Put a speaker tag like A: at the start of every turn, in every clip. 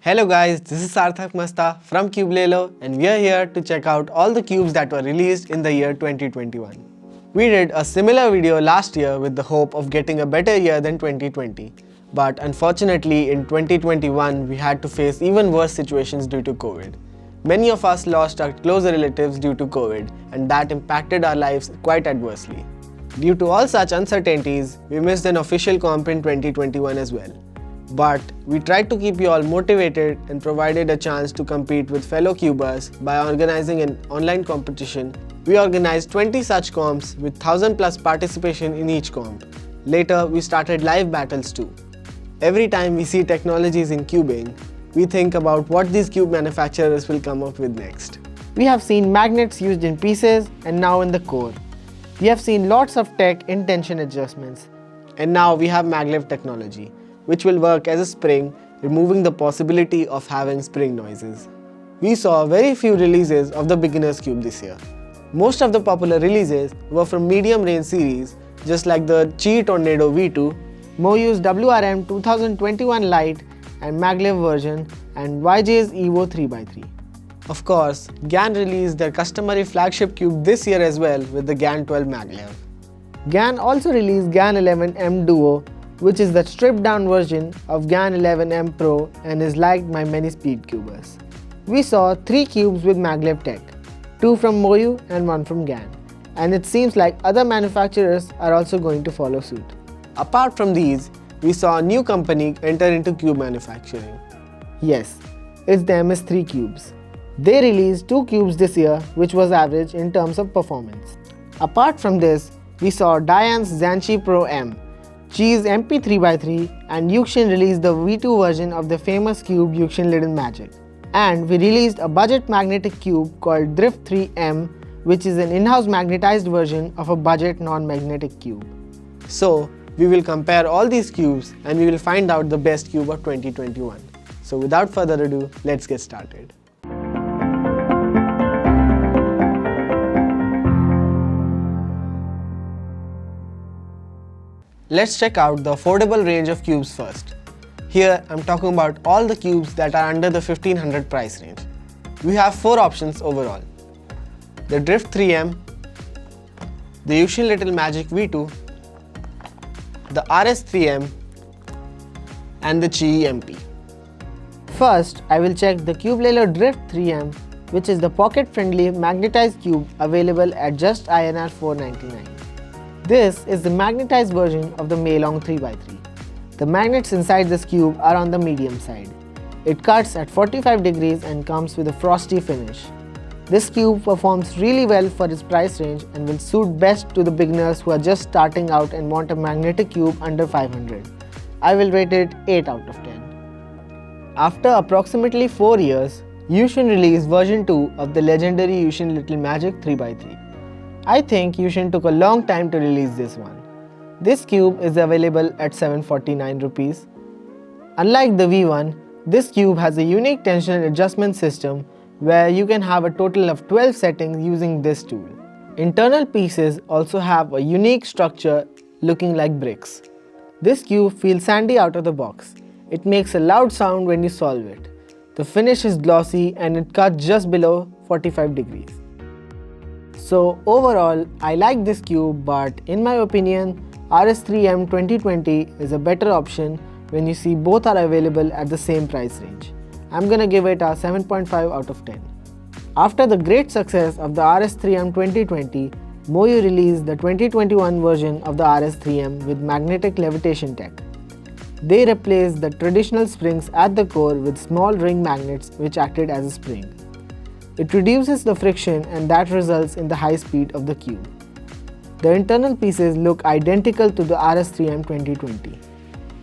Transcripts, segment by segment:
A: Hello guys, this is Sarthak Masta from CubeLelo and we are here to check out all the cubes that were released in the year 2021. We did a similar video last year with the hope of getting a better year than 2020. But unfortunately in 2021 we had to face even worse situations due to COVID. Many of us lost our closer relatives due to COVID and that impacted our lives quite adversely. Due to all such uncertainties, we missed an official comp in 2021 as well. But we tried to keep you all motivated and provided a chance to compete with fellow cubers by organizing an online competition. We organized 20 such comps with 1000 plus participation in each comp. Later, we started live battles too. Every time we see technologies in cubing, we think about what these cube manufacturers will come up with next.
B: We have seen magnets used in pieces and now in the core. We have seen lots of tech in tension adjustments.
A: And now we have maglev technology, which will work as a spring, removing the possibility of having spring noises. We saw very few releases of the beginner's cube this year. Most of the popular releases were from medium range series, just like the Qi Tornado V2,
B: Moyu's WRM 2021 Lite and maglev version, and YJ's Evo 3x3.
A: Of course, GAN released their customary flagship cube this year as well with the GAN 12 maglev.
B: GAN also released GAN 11M Duo, which is the stripped down version of GAN 11M Pro and is liked by many speed cubers. We saw 3 cubes with maglev tech, 2 from Moyu and 1 from GAN, and it seems like other manufacturers are also going to follow suit.
A: Apart from these, we saw a new company enter into cube manufacturing.
B: Yes, it's the MS3 cubes. They released 2 cubes this year, which was average in terms of performance. Apart from this, we saw Dayan's Zanshi Pro M, Qi's MP3x3, and Yuxin released the V2 version of the famous cube Yuxin Little Magic. And we released a budget magnetic cube called Drift 3M, which is an in-house magnetized version of a budget non-magnetic cube.
A: So, we will compare all these cubes and we will find out the best cube of 2021. So without further ado, let's get started. Let's check out the affordable range of cubes first. Here I'm talking about all the cubes that are under the 1500 price range. We have 4 options overall: the Drift 3M, the Yuxin Little Magic V2, the RS3M, and the Qi MP.
B: First, I will check the CubeLelo Drift 3M, which is the pocket-friendly magnetized cube available at just INR 499. This is the magnetized version of the Meilong 3x3. The magnets inside this cube are on the medium side. It cuts at 45 degrees and comes with a frosty finish. This cube performs really well for its price range and will suit best to the beginners who are just starting out and want a magnetic cube under 500. I will rate it 8 out of 10. After approximately 4 years, Yuxin released version 2 of the legendary Yuxin Little Magic 3x3. I think Yuxin took a long time to release this one. This cube is available at 749 rupees. Unlike the V1, this cube has a unique tension adjustment system where you can have a total of 12 settings using this tool. Internal pieces also have a unique structure looking like bricks. This cube feels sandy out of the box. It makes a loud sound when you solve it. The finish is glossy and it cuts just below 45 degrees. So overall, I like this cube, but in my opinion, RS3M 2020 is a better option when you see both are available at the same price range. I'm gonna give it a 7.5 out of 10. After the great success of the RS3M 2020, Moyu released the 2021 version of the RS3M with magnetic levitation tech. They replaced the traditional springs at the core with small ring magnets which acted as a spring. It reduces the friction and that results in the high speed of the cube. The internal pieces look identical to the RS3M 2020.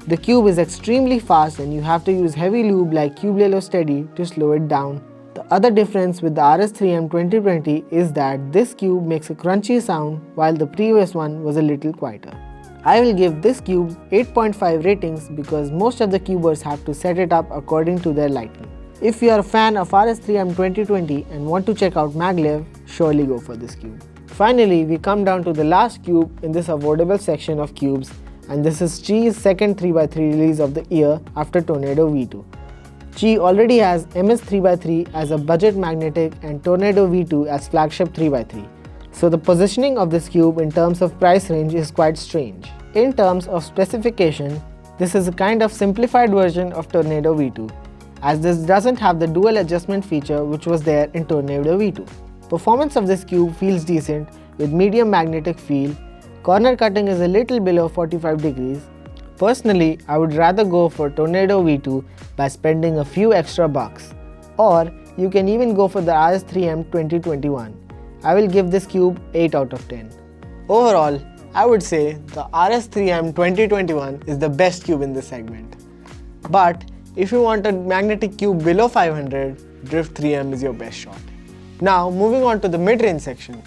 B: The cube is extremely fast and you have to use heavy lube like CubeLelo Steady to slow it down. The other difference with the RS3M 2020 is that this cube makes a crunchy sound while the previous one was a little quieter. I will give this cube 8.5 ratings because most of the cubers have to set it up according to their liking. If you are a fan of RS3M 2020 and want to check out maglev, surely go for this cube. Finally, we come down to the last cube in this affordable section of cubes, and this is Qi's second 3x3 release of the year after Tornado V2. Qi already has MS 3x3 as a budget magnetic and Tornado V2 as flagship 3x3. So the positioning of this cube in terms of price range is quite strange. In terms of specification, this is a kind of simplified version of Tornado V2, as this doesn't have the dual adjustment feature which was there in Tornado V2. Performance of this cube feels decent with medium magnetic field. Corner cutting is a little below 45 degrees. Personally, I would rather go for Tornado V2 by spending a few extra bucks. Or you can even go for the RS3M 2021. I will give this cube 8 out of 10.
A: Overall, I would say the RS3M 2021 is the best cube in this segment. But if you want a magnetic cube below 500, Drift 3M is your best shot. Now moving on to the mid-range section.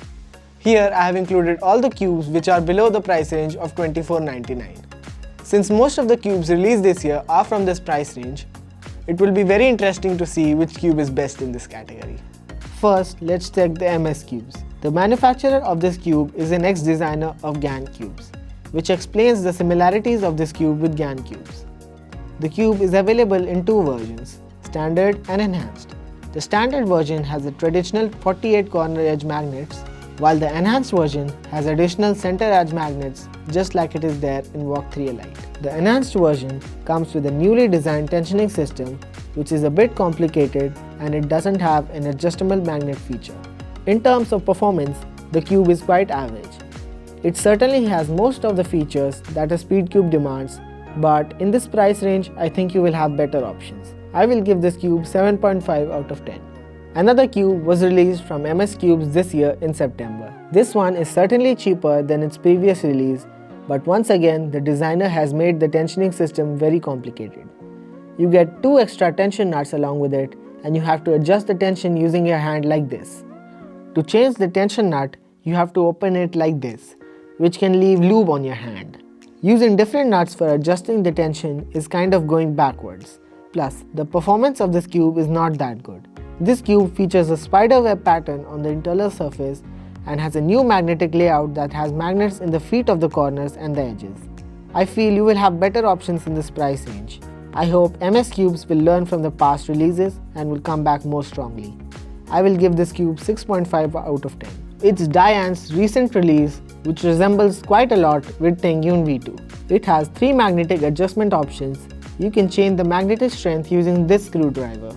A: Here I have included all the cubes which are below the price range of $24.99. Since most of the cubes released this year are from this price range, it will be very interesting to see which cube is best in this category.
B: First, let's check the MS cubes. The manufacturer of this cube is an ex-designer of GAN cubes, which explains the similarities of this cube with GAN cubes. The cube is available in two versions, standard and enhanced. The standard version has the traditional 48 corner edge magnets, while the enhanced version has additional center edge magnets just like it is there in Walk 3 Elite. The enhanced version comes with a newly designed tensioning system which is a bit complicated and it doesn't have an adjustable magnet feature. In terms of performance, the cube is quite average. It certainly has most of the features that a Speedcube demands, but in this price range I think you will have better options. I will give this cube 7.5 out of 10. Another cube was released from MS Cubes this year in September. This one is certainly cheaper than its previous release, but once again the designer has made the tensioning system very complicated. You get 2 extra tension nuts along with it and you have to adjust the tension using your hand like this. To change the tension nut, you have to open it like this, which can leave lube on your hand. Using different nuts for adjusting the tension is kind of going backwards. Plus, the performance of this cube is not that good. This cube features a spider web pattern on the internal surface and has a new magnetic layout that has magnets in the feet of the corners and the edges. I feel you will have better options in this price range. I hope MS Cubes will learn from the past releases and will come back more strongly. I will give this cube 6.5 out of 10. It's Diane's recent release which resembles quite a lot with Tengyun V2. It has 3 magnetic adjustment options. You can change the magnetic strength using this screwdriver.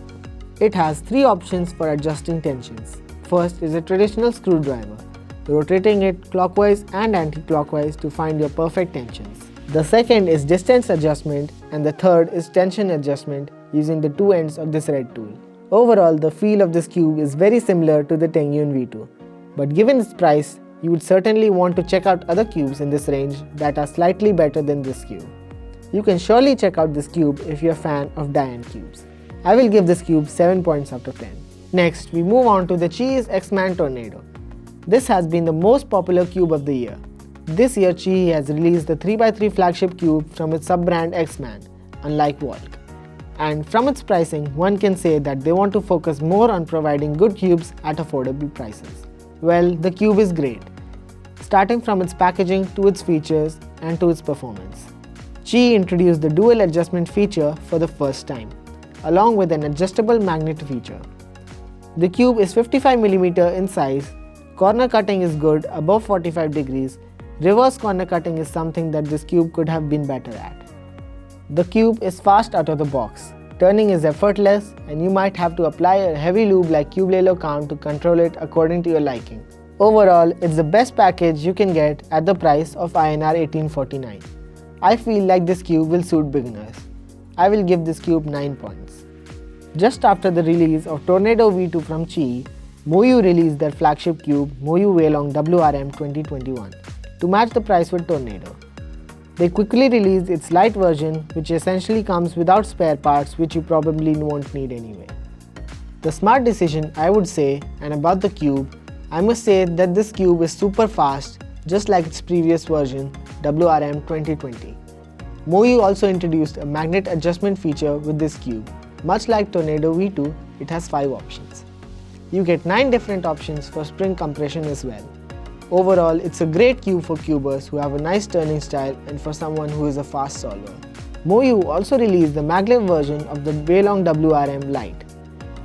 B: It has 3 options for adjusting tensions. First is a traditional screwdriver, rotating it clockwise and anti-clockwise to find your perfect tensions. The second is distance adjustment and the third is tension adjustment using the 2 ends of this red tool. Overall, the feel of this cube is very similar to the Tengyun V2, but given its price, you would certainly want to check out other cubes in this range that are slightly better than this cube. You can surely check out this cube if you're a fan of Diane cubes. I will give this cube 7 points out of 10. Next, we move on to the Qi's X-Man Tornado. This has been the most popular cube of the year. This year, Qi has released the 3x3 flagship cube from its sub-brand X-Man, unlike Walk. And from its pricing, one can say that they want to focus more on providing good cubes at affordable prices. Well, the cube is great, starting from its packaging to its features and to its performance. Qi introduced the dual adjustment feature for the first time, along with an adjustable magnet feature. The cube is 55mm in size, corner cutting is good above 45 degrees, reverse corner cutting is something that this cube could have been better at. The cube is fast out of the box, turning is effortless and you might have to apply a heavy lube like Cubelelo count to control it according to your liking. Overall, it's the best package you can get at the price of INR 1849. I feel like this cube will suit beginners. I will give this cube 9 points. Just after the release of Tornado V2 from Qi, Moyu released their flagship cube Moyu Weilong WRM 2021 to match the price with Tornado. They quickly released its light version which essentially comes without spare parts which you probably won't need anyway. The smart decision I would say, and about the cube, I must say that this cube is super fast just like its previous version WRM 2020. Moyu also introduced a magnet adjustment feature with this cube. Much like Tornado V2, it has 5 options. You get 9 different options for spring compression as well. Overall, it's a great cube for cubers who have a nice turning style and for someone who is a fast solver. Moyu also released the maglev version of the Waylong WRM Lite,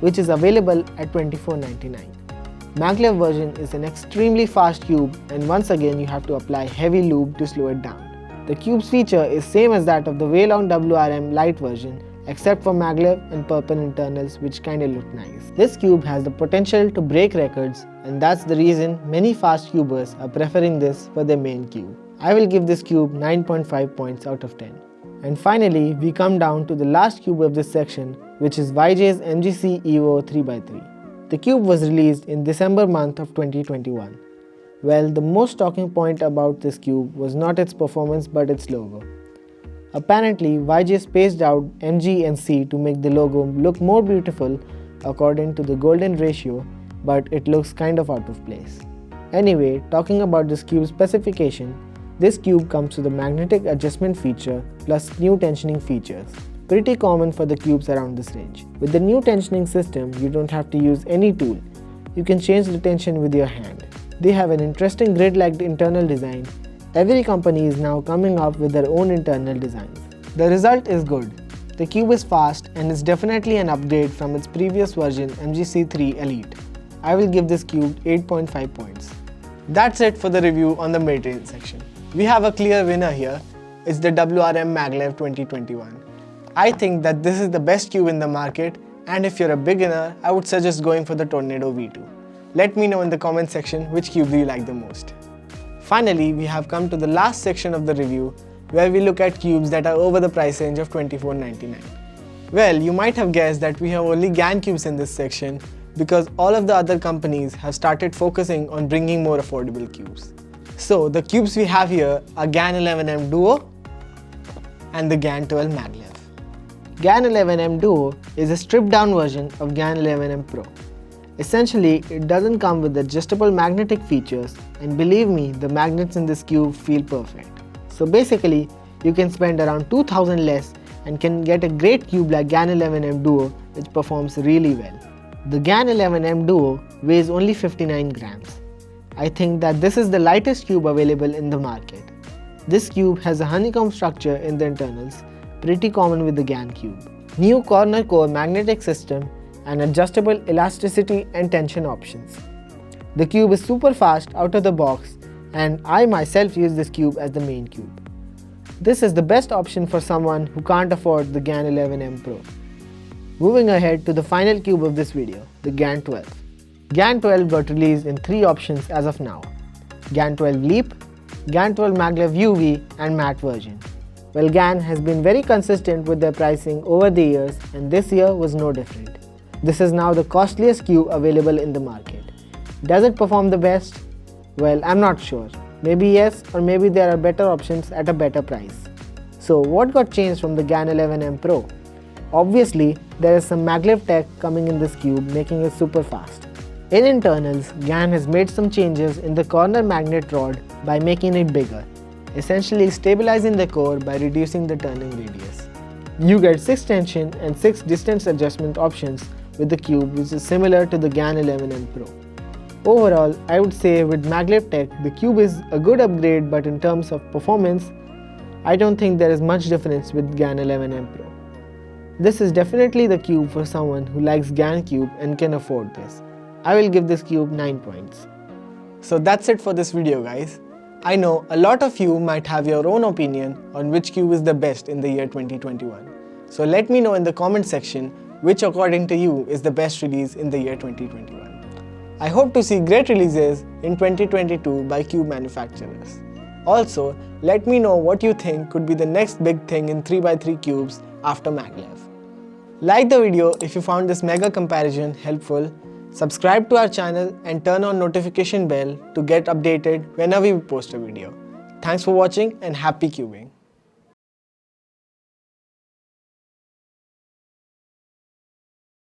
B: which is available at $24.99. Maglev version is an extremely fast cube, and once again you have to apply heavy lube to slow it down. The cube's feature is same as that of the Waylong WRM Lite version, except for maglev and purple internals, which kinda look nice. This cube has the potential to break records, and that's the reason many fast cubers are preferring this for their main cube. I will give this cube 9.5 points out of 10. And finally, we come down to the last cube of this section, which is YJ's MGC Evo 3x3. The cube was released in December month of 2021. Well, the most talking point about this cube was not its performance but its logo. Apparently, YJ spaced out MG and C to make the logo look more beautiful according to the golden ratio, but it looks kind of out of place. Anyway, talking about this cube's specification, this cube comes with a magnetic adjustment feature plus new tensioning features. Pretty common for the cubes around this range. With the new tensioning system, you don't have to use any tool. You can change the tension with your hand. They have an interesting grid-like internal design. Every company is now coming up with their own internal designs. The result is good. The cube is fast and is definitely an upgrade from its previous version MGC3 Elite. I will give this cube 8.5 points.
A: That's it for the review on the mid-range section. We have a clear winner here. It's the WRM Maglev 2021. I think that this is the best cube in the market, and if you're a beginner, I would suggest going for the Tornado V2. Let me know in the comment section which cube do you like the most. Finally, we have come to the last section of the review, where we look at cubes that are over the price range of $24.99. Well, you might have guessed that we have only GAN cubes in this section because all of the other companies have started focusing on bringing more affordable cubes. So the cubes we have here are GAN 11M Duo and the GAN 12 Maglev.
B: GAN 11M Duo is a stripped down version of GAN 11M Pro. Essentially, it doesn't come with adjustable magnetic features, and believe me, the magnets in this cube feel perfect. So basically, you can spend around 2000 less and can get a great cube like GAN 11M Duo, which performs really well. The GAN 11M Duo weighs only 59 grams. I think that this is the lightest cube available in the market. This cube has a honeycomb structure in the internals, pretty common with the GAN cube. New corner core magnetic system and adjustable elasticity and tension options. The cube is super fast out of the box, and I myself use this cube as the main cube. This is the best option for someone who can't afford the GAN 11M Pro. Moving ahead to the final cube of this video, the GAN 12. GAN 12 got released in 3 options as of now: GAN 12 Leap, GAN 12 Maglev UV and matte version. Well, GAN has been very consistent with their pricing over the years, and this year was no different. This is now the costliest cube available in the market. Does it perform the best? Well, I'm not sure. Maybe yes, or maybe there are better options at a better price. So what got changed from the GAN 11M Pro? Obviously, there is some maglev tech coming in this cube, making it super fast. In internals, GAN has made some changes in the corner magnet rod by making it bigger, essentially stabilizing the core by reducing the turning radius. You get 6 tension and 6 distance adjustment options with the cube, which is similar to the GAN 11M Pro. Overall, I would say with maglev tech, the cube is a good upgrade, but in terms of performance, I don't think there is much difference with GAN 11M Pro. This is definitely the cube for someone who likes GAN cube and can afford this. I will give this cube 9 points.
A: So that's it for this video, guys. I know a lot of you might have your own opinion on which cube is the best in the year 2021. So let me know in the comment section which according to you is the best release in the year 2021. I hope to see great releases in 2022 by cube manufacturers. Also, let me know what you think could be the next big thing in 3x3 cubes after maglev. Like the video if you found this mega comparison helpful, subscribe to our channel and turn on notification bell to get updated whenever we post a video. Thanks for watching and happy cubing.